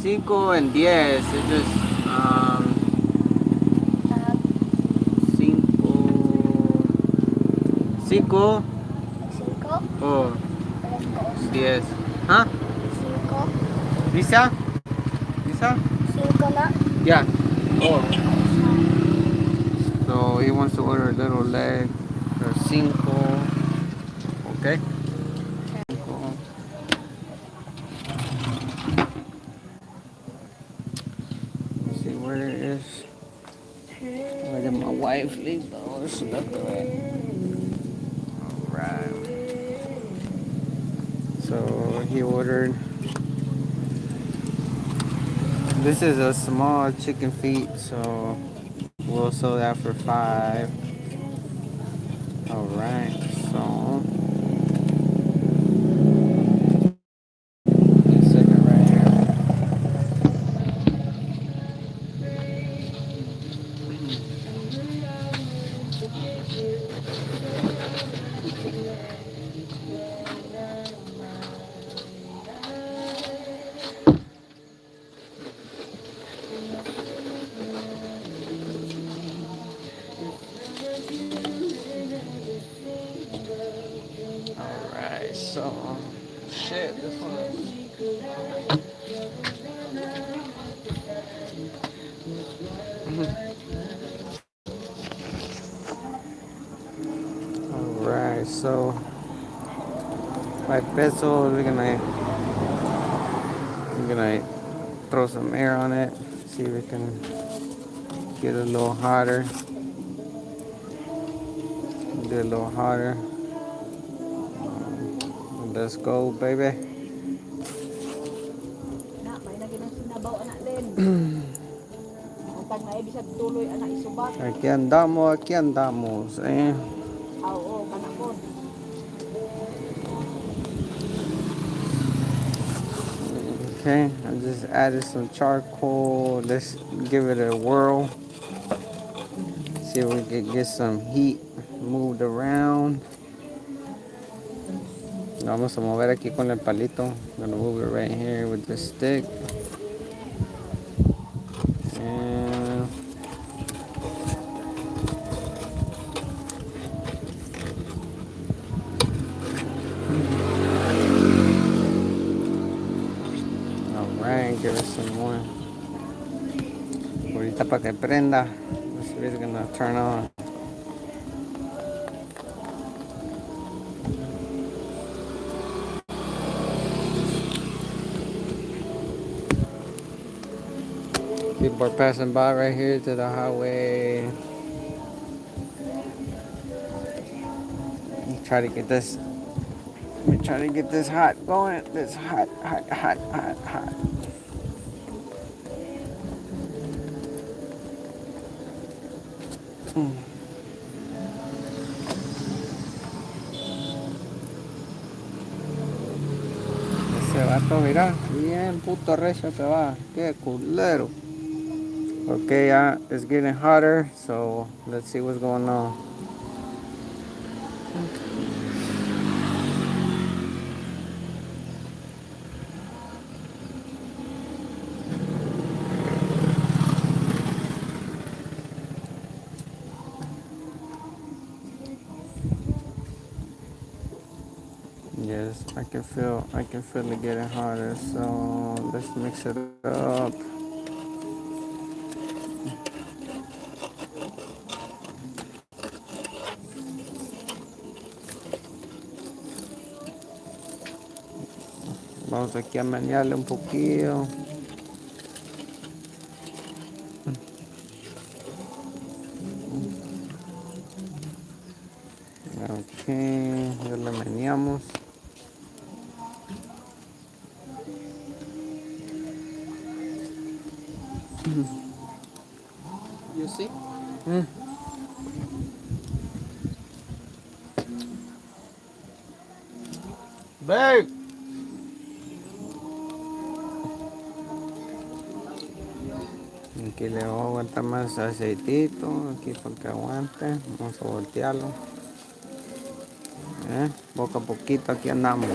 5 and 10. It's just 5, 5. oh, Alas ko 10. Huh? 5. Lisa? Lisa? 5 na. Yeah. Oh. Kausa. So he wants to order a little leg for 5. Okay. 5. Let's see where it is. Where did my wife leave those? Look at it. Alright. So he ordered. This is a small chicken feet, so we'll sell that for 5. Alright, so second right here. Alright, so shit, this one Alright, so 5 pesos, we're gonna throw some air on it, see if we can get it a little hotter. Get a little hotter. Let's go, baby. Na, may na sinabaw anak din. Antang na bisag tuloy anak isubat. Aquí andamos, eh. Oo, kanak ko. Okay, I just added some charcoal. Let's give it a whirl. See if we can get some heat moved around. Vamos a mover aquí con el palito. I'm gonna move it right here with the stick. And alright, give it some more. Ahorita para que prenda. Let's see if it's gonna turn on. People are passing by right here to the highway. Try to get this. Let me try to get this hot going. This hot. Ese vato, mira, bien puto recio se va. Qué culero. Okay, yeah, it's getting hotter, so let's see what's going on. Yes, I can feel it getting hotter. So let's mix it up. Vamos aquí a menearle un poquillo. Ok, ya le meneamos. You see? Babe! Aquí le voy a aguantar más aceitito, aquí para que aguante. Vamos a voltearlo. Poco a poquito aquí andamos.